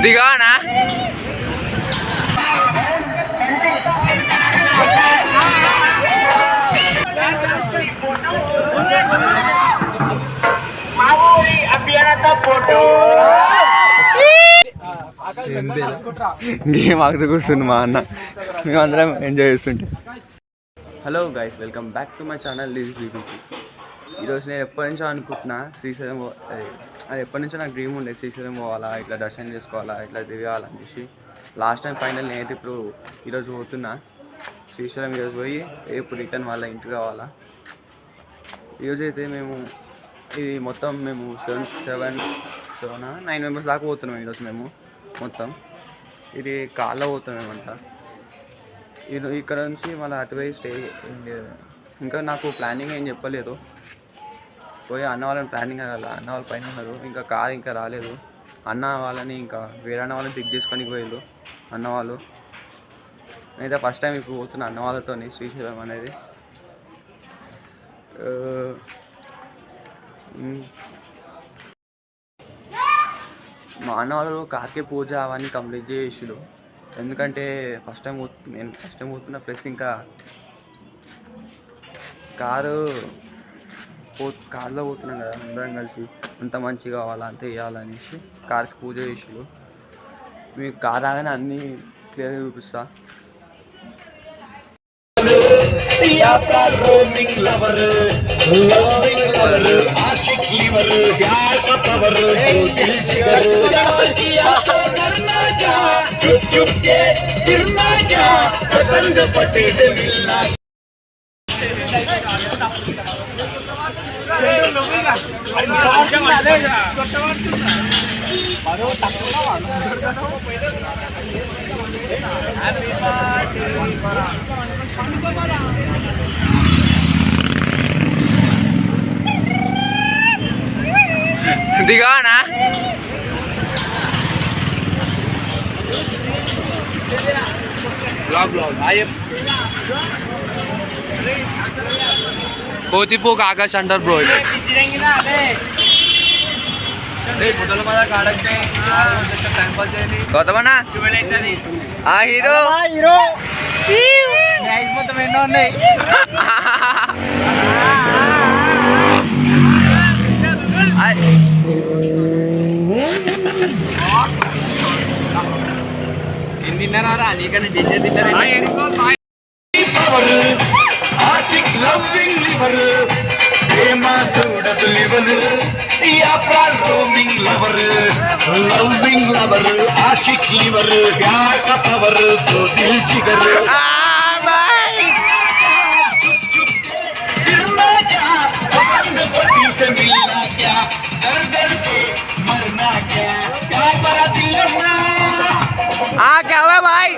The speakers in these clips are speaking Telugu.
దిగానా గేమ్ ఆగుతూ కూర్చుంది మా అన్న, మేమందరం ఎంజాయ్ చేస్తుంటే. Hello guys, welcome back to my channel this బీబీకి. ఈరోజు నేను ఎప్పటి నుంచో అనుకుంటున్నా శ్రీశైలం, అది ఎప్పటి నుంచో నాకు డ్రీమ్ ఉండే, శ్రీశైలం పోవాలా, ఇట్లా దర్శనం చేసుకోవాలా, ఇట్లా తిరగాలని చెప్పి. లాస్ట్ టైం ఫైనల్ నేనైతే ఇప్పుడు ఈరోజు పోతున్నా శ్రీశైలం. ఈరోజు పోయి రేపు రిటర్న్ వాళ్ళ ఇంటికి కావాలా. ఈరోజు అయితే మేము ఇది మొత్తం మేము 9 మెంబర్స్ దాకా పోతున్నాం ఈరోజు. మేము మొత్తం ఇది కార్లో పోతున్నామంట. ఇది ఇక్కడ నుంచి మళ్ళీ అటువైపు స్టే ఇంకా నాకు ప్లానింగ్ ఏం చెప్పలేదు. పోయి అన్న వాళ్ళని ప్లానింగ్ అవ్వాలి, అన్న వాళ్ళ పైన ఉన్నారు, ఇంకా కార్ ఇంకా రాలేదు. అన్న వాళ్ళని ఇంకా వేరే అన్న వాళ్ళని పిక్ చేసుకొని పోయారు అన్న వాళ్ళు. నేనైతే ఫస్ట్ టైం ఇప్పుడు పోతున్నా అన్న వాళ్ళతో శ్రీశైలం అనేది. మా అన్న వాళ్ళు కార్కి పూజ అవన్నీ కంప్లీట్ చేసారు. ఎందుకంటే నేను ఫస్ట్ టైం పోతున్నా, ప్లస్ ఇంకా కార్లో పోతున్నాం కదా అందరం కలిసి, అంత మంచిగా కావాలా అంత వేయాలనేసి కార్కి పూజ చేసారు. మీకు కార్ రాగానే అన్నీ క్లియర్గా చూపిస్తా. దిగానా కోతిపోక ఆకాశ్ అంటారు బ్రో. కొత్తమన్నా ఆ హీరో మొత్తం ఎన్నో ఉన్నాయి. తిన్నారా నీకన్నా జింజర్ తిన్నారా? क्या हुआ भाई?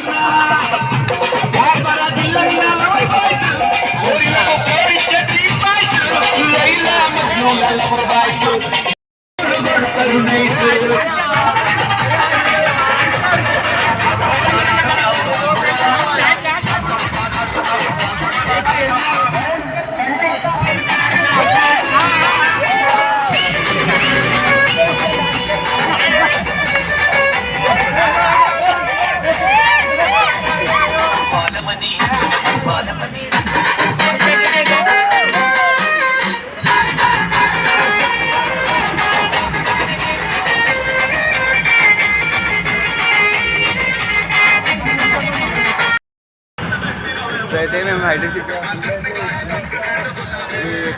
అయితే మేము హైదరాబాద్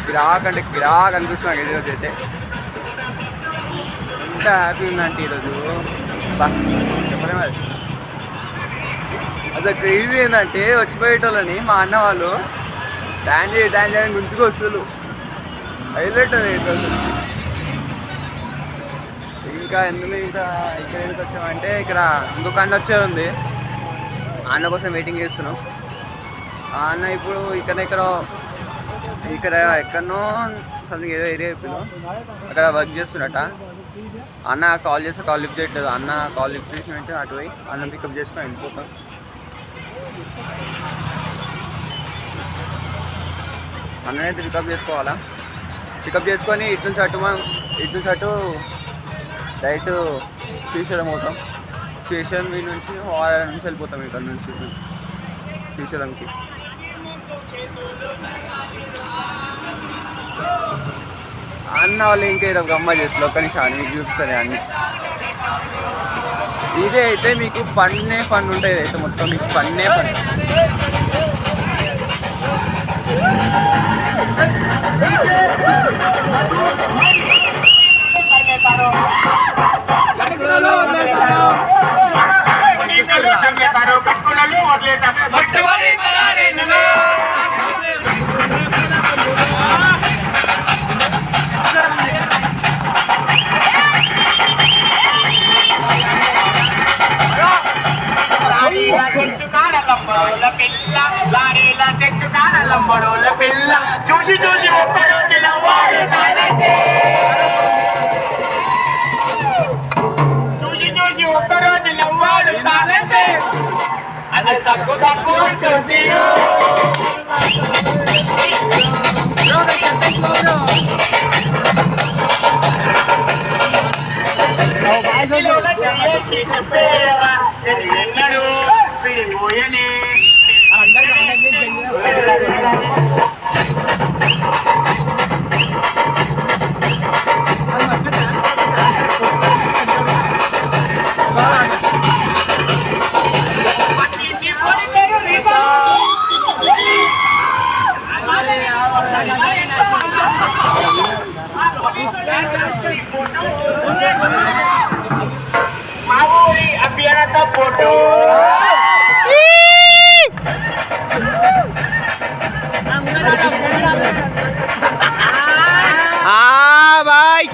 కిరాక్ అంటే కిరాక్ అనిపిస్తున్నాం ఈరోజు అయితే. ఎంత హ్యాపీ ఉందంటే ఈరోజు చెప్పలేము. అది అసలు క్రేజీ ఏంటంటే వచ్చిపోయేటోళ్ళని మా అన్న వాళ్ళు డాన్స్ చేయని గుంచుకు వస్తువులు హైలైట్ అది ఈరోజు. ఇంకా ఎందుకు ఇక్కడ ఎందుకు వచ్చామంటే ఇక్కడ ఇంకొక అన్న వచ్చేది ఉంది, అన్న కోసం వెయిటింగ్ చేస్తున్నాం. అన్న ఇప్పుడు ఇక్కడ ఎక్కడనో సంథింగ్ ఏదో ఏరియా చెప్పిన అక్కడ వర్క్ చేస్తున్నట్ట. అన్న కాల్ చేస్తే కాల్ లిఫ్ట్ చేయట్లేదు. అన్న కాల్ లిఫ్ట్ చేసిన వెంటనే అటు పోయి అన్న పికప్ చేసుకుని వెళ్ళిపోతాం. అన్నైతే పికప్ చేసుకోవాలా, పికప్ చేసుకొని ఇటు నుంచి అటు డైరెక్ట్ శ్రీశైలం అవుతాం. స్టేషన్ మీ నుంచి హారర్ నుంచి వెళ్ళిపోతాం ఇక్కడ నుంచి శ్రీశైలంకి. అన్న వాళ్ళు ఇంకా ఇది ఒక అమ్మాయి చేస్తారు, ఒక్క నిమిషం మీకు చూపిస్తాను అన్ని. ఇదే అయితే మీకు ఫన్నే ఫన్ ఉంటుంది, అయితే మొత్తం మీకు ఫన్నే ఫన్. చూసి చూసి చూసి ఒక్కరోజు నవ్వాడు తానంటే అది తక్కువ తక్కువ అంటుంది. ఎన్నడు విడిపోయని మా ఊరి అభ్యర్థ ఫోటో బాయ్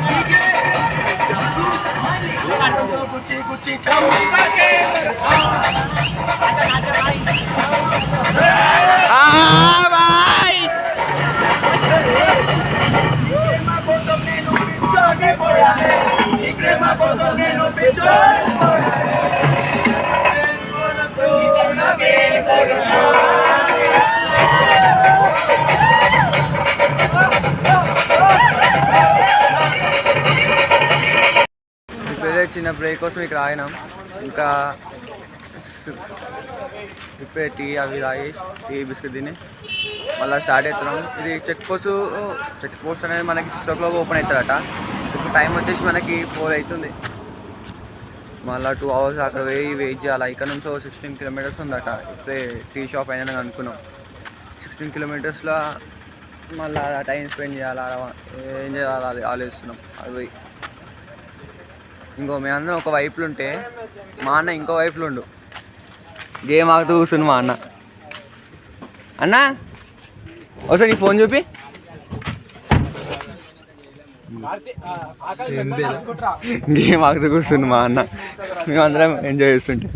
ఇప్పుడే చిన్న బ్రేక్ కోసం ఇక్కడ ఆగినాం. ఇంకా ఇప్పుడే టీ అవి తాగి టీ బిస్కెట్ తిని మళ్ళీ స్టార్ట్ అవుతున్నాం. ఇది చెక్ పోస్ట్ అనేది మనకి 6 o'clock ఓపెన్ అవుతారట. ఇప్పుడు టైం వచ్చేసి మనకి 4 అవుతుంది. మళ్ళీ 2 hours అక్కడ వెయిట్ చేయాలి. ఇక్కడ నుంచి 16 kilometers ఉందట. ఇప్పుడే టీ షాప్ అయినా అనుకున్నాం. 16 kilometersలో మళ్ళీ టైం స్పెండ్ చేయాలి, ఏం చేయాలి ఆలోచిస్తున్నాం. అది ఇంకో మేమందరం ఒక వైపులు ఉంటే మా అన్న ఇంకో వైపులు ఉండు గేమ్ ఆగుతూ కూర్చుని మా అన్న. అన్న ఒకసారి నీ ఫోన్ చూపి. గేమ్ ఆగుతూ కూర్చుంది మా అన్న, మేమందరం ఎంజాయ్ చేస్తుంటే.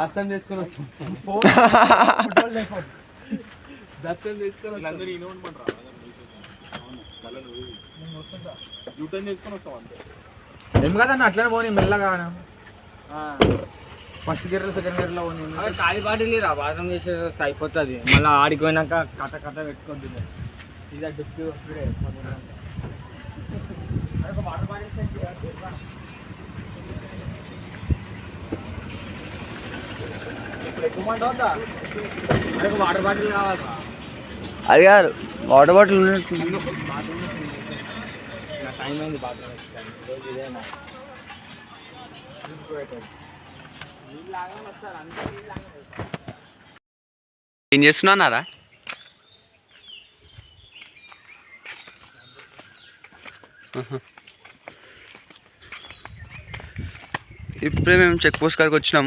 దర్శనం చేసుకొని వస్తాం. దర్శనం చేసుకొని ఏం కదన్న అట్లనే పోనీ మెల్లగా. ఫస్ట్ గేర్లో సెకండ్ గేర్లో పోనీ ఖాళీ బాటిల్ రా బాత్రూమ్ చేసేసి అయిపోతుంది. మళ్ళీ ఆడికి పోయినాక కట్ట కట్ట పెట్టుకుంటుంది. ఇదే డిప్టీ వస్తుండే వాటర్ బాటిల్ వాటర్ బాటిల్ కావాలి. అది కాదు వాటర్ బాటిల్ ఉన్నట్టు టైం అయింది బాత్రూమ్ ఇదేనా ఏం చేస్తున్నారా? ఇప్పుడే మేము చెక్ పోస్ట్ కాడికి వచ్చినాం.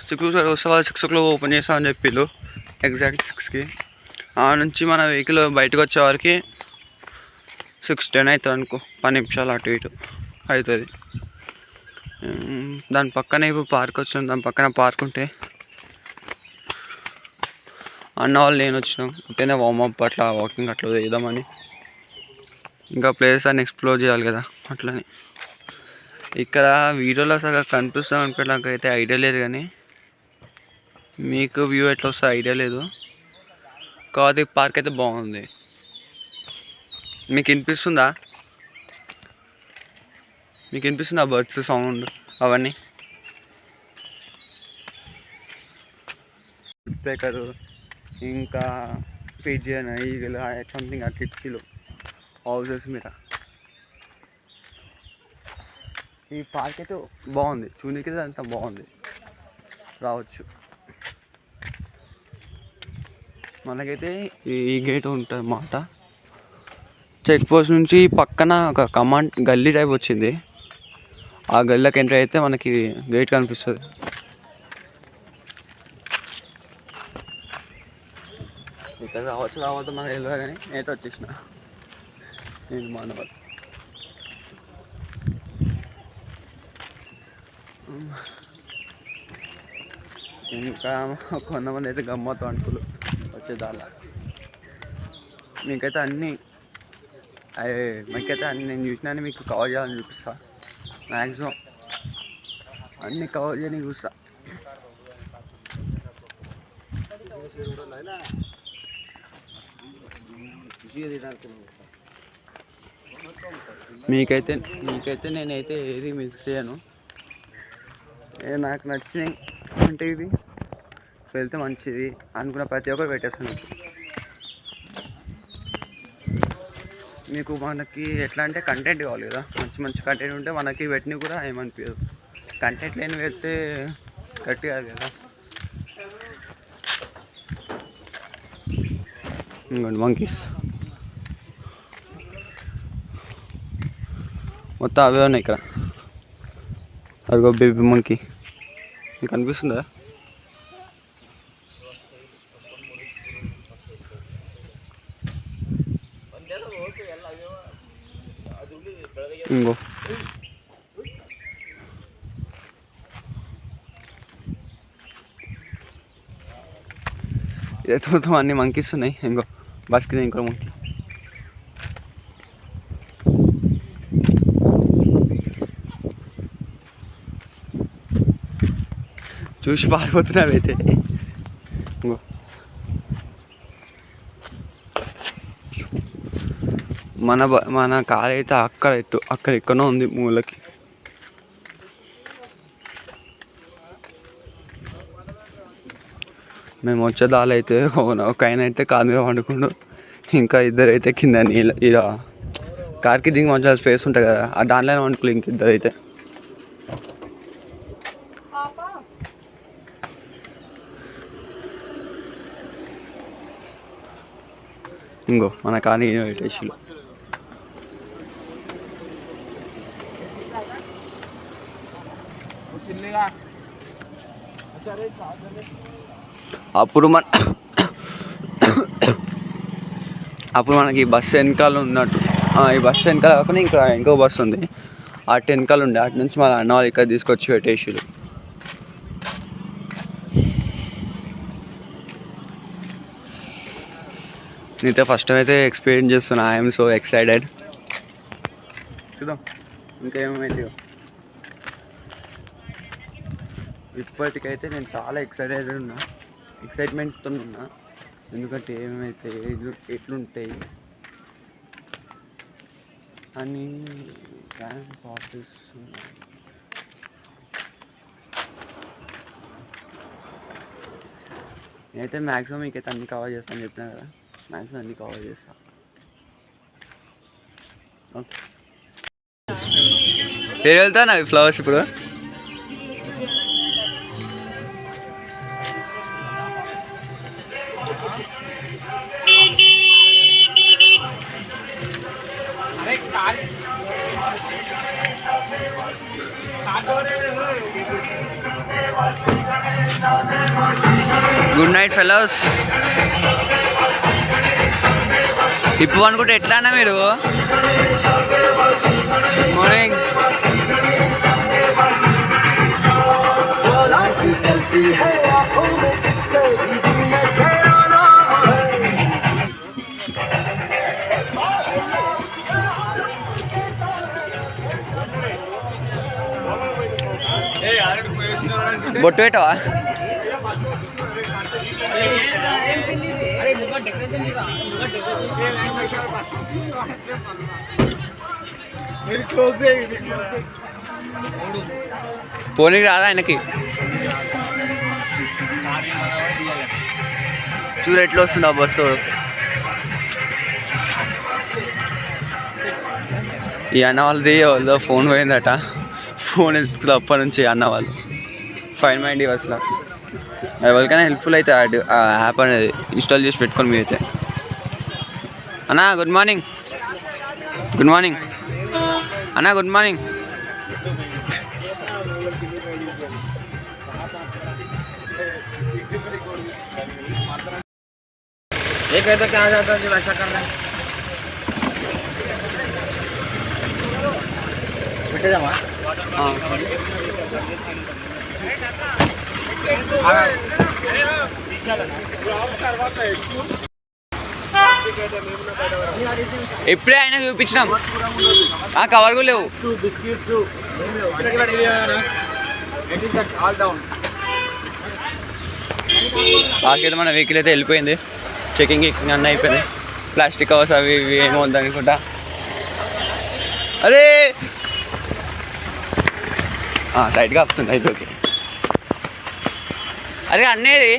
చెక్ పోస్ట్ కాడికి వస్తే 6 o'clock ఓపెన్ చేస్తామని చెప్పిళ్ళు, ఎగ్జాక్ట్ 6కి. ఆ నుంచి మన వెహికల్ బయటకు వచ్చేవారికి 6:10 అవుతుంది అనుకో, 10 నిమిషాలు అటు ఇటు అవుతుంది. దాని పక్కనే ఇప్పుడు పార్క్ వచ్చినాం. దాని పక్కన పార్క్ ఉంటే అన్న వాళ్ళు నేను వచ్చినాం. ఉంటేనే వార్మప్ అట్లా వాకింగ్ అట్లా వేద్దామని. ఇంకా ప్లేస్ అన్ని ఎక్స్ప్లోర్ చేయాలి కదా అట్లని. ఇక్కడ వీడియోలో సగం కనిపిస్తాం అనుకో, నాకైతే ఐడియా లేదు, కానీ మీకు వ్యూ ఎట్లా వస్తుందో ఐడియా లేదు. కాకపోతే పార్క్ అయితే బాగుంది. మీకు వినిపిస్తుందా బర్డ్స్ సౌండ్ అవన్నీ? పేకరు ఇంకా పిజియన్ ఈగలు సంథింగ్ ఆ కిటికీలు హౌసెస్ మీద. ఈ పార్క్ అయితే బాగుంది, చూనికి అంతా బాగుంది, రావచ్చు. మనకైతే ఈ గేట్ ఉంటుంది అన్నమాట. చెక్ పోస్ట్ నుంచి పక్కన ఒక కమాండ్ గల్లీ టైప్ వచ్చింది. ఆ గల్లీకి ఎంటర్ అయితే మనకి గేట్ కనిపిస్తుంది. ఇక్కడ రావద్దు మనకు తెలియదు కానీ నేనైతే వచ్చేసిన. నేను మానవాళ్ళు ఇంకా కొంతమంది అయితే గమ్మత్తు అంటులు వచ్చేదాలా. మీకైతే అన్నీ నేను చూసినా మీకు కవర్ చేయాలని చూపిస్తా. మ్యాక్సిమం అన్నీ కవర్ చేయని చూస్తా. మీకైతే నేనైతే ఏది మిస్ చేయను. నాకు నచ్చినాయి అంటే ఇది వెళ్తే మంచిది అనుకున్న ప్రతి ఒక్కరు పెట్టేస్తాను. మీకు మనకి ఎట్లా అంటే కంటెంట్ కావాలి కదా, మంచి కంటెంట్ ఉంటే మనకి పెట్టినవి కూడా ఏమనిపించదు. కంటెంట్ లేని పెడితే గట్టి కాదు కదా. ఇంకోండి మంకీస్ మొత్తం అవే ఉన్నాయి ఇక్కడ. అదిగో బేబీ మంకీ మీకు కనిపిస్తుందా? ఇంకో ఇదైతే మొత్తం అన్ని మంకీస్ ఉన్నాయి. ఇంకో బస్ కింద ఇంకో మంకీ. చూసి పారిపోతున్నావైతే. ఇంకో మన కార్ అయితే అక్కడ ఎక్కడో ఉంది మూలకి. మేము వచ్చే దాలైతే ఒక ఆయన అయితే కార్ మీద వండుకుండు, ఇంకా ఇద్దరైతే కింద ఇలా కార్కి దిగి మంచిగా స్పేస్ ఉంటుంది కదా, ఆ దాంట్లోనే వండుకోలే ఇంకిద్దరైతే. ఇంకో మన కానీ పెట్టేసిలు. అప్పుడు మనకి బస్సు వెనకాల ఉన్నట్టు, ఈ బస్సు వెనకాల కాకుండా ఇంకో బస్సు ఉంది, అటు వెనకాల ఉండే. అటు నుంచి మన అన్న వాళ్ళు ఇక్కడ తీసుకొచ్చి పెట్టేసిలు. నేనైతే ఫస్ట్ టైం అయితే ఎక్స్పీరియన్స్ చేస్తున్నా. I'm so excited. చూద్దాం ఇంకేమైతే. ఇప్పటికైతే నేను చాలా ఎక్సైట్మెంట్తో ఉన్నా. ఎందుకంటే ఏమైతే ఎట్లుంటాయి అని ప్రాసెస్. నేనైతే మ్యాక్సిమం మీకైతే అన్నీ కవర్ చేస్తాను చెప్పినా కదా, మ్యాక్సిమం అన్నీ కవర్ చేస్తాను. ఓకే, ఏం వెళ్తాను అవి ఫ్లవర్స్ ఇప్పుడు. Good night fellows. ఇప్పుడు అనుకుంటే ఎట్లా అన్నా మీరు? మార్నింగ్ బొట్టు పెట్టవా? పోనీకి రాదా ఆయనకి? చూడు ఎట్లా వస్తుందా బస్సు. ఈ అన్న వాళ్ళది వాళ్ళ ఫోన్ పోయిందట. ఫోన్ ఎత్తుకులు అప్పటి నుంచి అన్న వాళ్ళు ఫైన్ మైండ్ అసలు ఎవరికైనా హెల్ప్ఫుల్ అయితే ఆ యాప్ అనేది ఇన్స్టాల్ చేసి పెట్టుకొని మీరైతే. అన్నా గుడ్ మార్నింగ్. గుడ్ మార్నింగ్ అన్నా, గుడ్ మార్నింగ్. एक है तो क्या जाता है वैसा कर रहे हैं बेटे जावा ఇప్పుడే ఆయన చూపించినాం. కవర్ కూడా లేవు. బిస్కెట్స్ లాస్ట్కి మన వెహికల్ అయితే వెళ్ళిపోయింది. చెకింగ్ అన్నీ అయిపోయింది. ప్లాస్టిక్ కవర్స్ అవి ఇవి ఏమో వద్దనుకుంటా. అరే సైడ్గా ఆపుతుంది అయితే. ఓకే అరే అన్నేది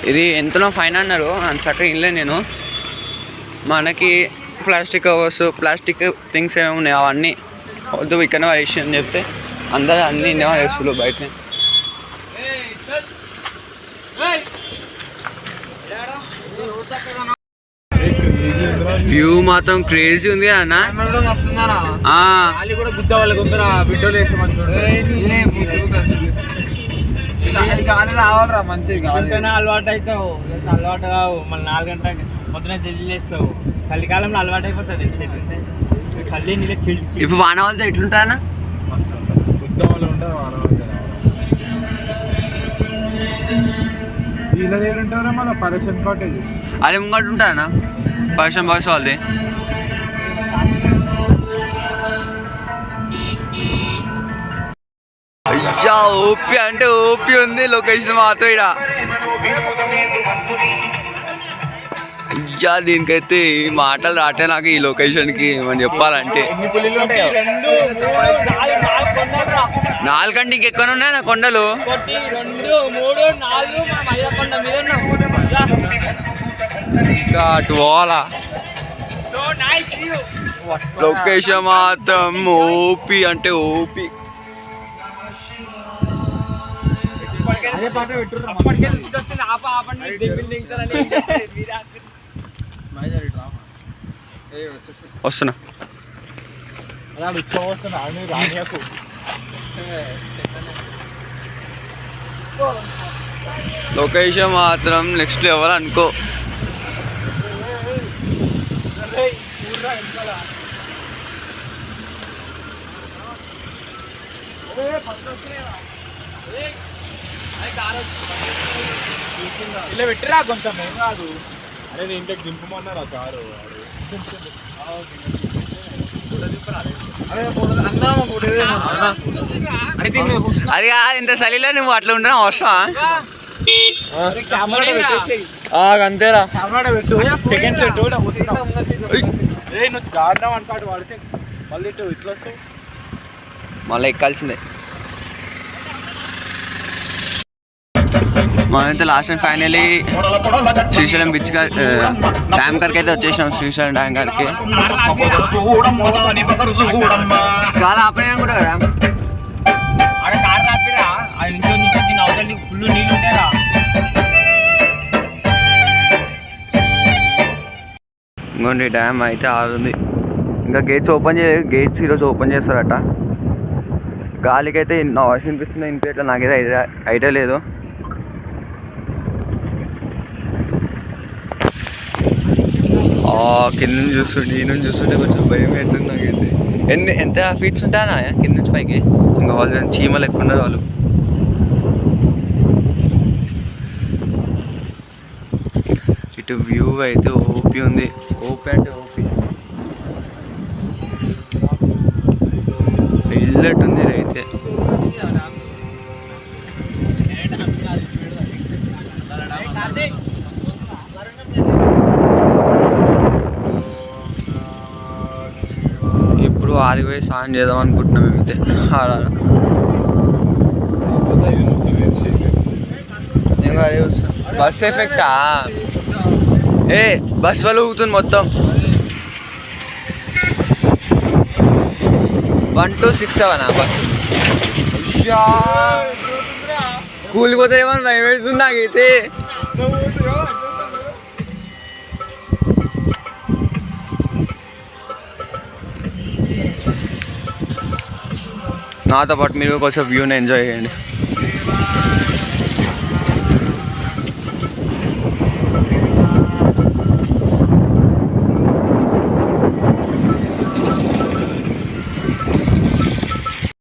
ఇది ఎంతనో ఫైన్ అన్నారు. అంత చక్కగా ఇన్లే నేను. మనకి ప్లాస్టిక్ కవర్స్ ప్లాస్టిక్ థింగ్స్ ఏమేమి ఉన్నాయి అవన్నీ వద్దు ఇక్కడ వేసి అని చెప్తే అందరూ అన్నీ ఇన్నేమో వేస్తున్నారు బయటనే. వ్యూ మాత్రం క్రేజీ ఉంది అన్న. రావాలరా మంచిగా అలవాటు అవుతావు. అలవాటు కావు మళ్ళీ 4 గంటలకి పొద్దున జల్లి వేస్తావు. చలికాలంలో అలవాటు అయిపోతుంది. చల్లి నీళ్ళకి చిల్లి. ఇప్పుడు వాన వాళ్ళతో ఎట్లుంటా అన్న? గుద్ద వాళ్ళు ఉంటారు. వాన వీళ్ళ దగ్గర ఉంటారా మన పరేషన్ కాటేజ్ అది ముంగట ఉంటానా పరేషన్ బాక్స్ వాళ్ళది. అయ్యా ఓపీ అంటే ఓపీ ఉంది లొకేషన్ మాత్రం ఇక్కడ. అయ్యా దీనికైతే మాటలు రాటే నాకు ఈ లొకేషన్కి మనం చెప్పాలంటే. 4 కంటే ఇంకెక్కడ ఉన్నాయి నా కొండలు. 2, 3, 4 అటు పోవాలా. లొకేషన్ మాత్రం ఓపీ అంటే ఓపీ. వస్తున్నా. లొకేషన్ మాత్రం నెక్స్ట్ లెవెల్ అనుకో. ఇలా పెట్టిరా కొంచెం ఏం కాదు. అరే ఇంట్లోకి దింపమన్నారు ఆ కారు. అది ఇంత చలిలో నువ్వు అట్లా ఉండడం అవసరమా? అంతేరా. సెకండ్స్ నువ్వు ఆడినావు అంటాడు వాడితే మళ్ళీ ఇట్లా వస్తావు. మళ్ళీ ఎక్కాల్సిందే. మనమైతే last and finally Srisailam beach dam కాడికి అయితే వచ్చేసినాం. శ్రీశైలం డ్యామ్ కాడికి చాలా ఆపనే కూడా కదా. ఫుల్ నీళ్ళు ఉంటాయా. ఇంకోండి డ్యామ్ అయితే ఆరుంది. ఇంకా గేట్స్ ఓపెన్ చేయలేదు. గేట్స్ ఈరోజు ఓపెన్ చేస్తారట. గాలికి అయితే నా వాయిస్ వినిపిస్తుంది వినిపించట్లేదు నాకైతే ఐడియా లేదు. కింద నుంచి చూస్తుంటే ఈ నుంచి చూస్తుంటే కొంచెం భయం అవుతుంది నాకైతే. ఎంత ఫీట్స్ ఉంటాయా కింద నుంచి పైకి? ఇంకా వాళ్ళు చీమలు ఎక్కువ ఉన్నారు వాళ్ళు. ఇటు వ్యూ అయితే ఓపీ ఉంది. ఓపీ అంటే ఓపీ వెళ్ళట్టుంది అయితే. ఆడికి పోయి స్నానం చేద్దాం అనుకుంటున్నాం మేమైతే. నేను అదే వస్తాను. బస్ ఎఫెక్టా? ఏ బస్ వాళ్ళు ఊగుతుంది మొత్తం. 1267 బస్సు. కూలిపోతారేమో భయం అవుతుంది నాకైతే. నాతో పాటు మీరు కొంచెం వ్యూని ఎంజాయ్ చేయండి.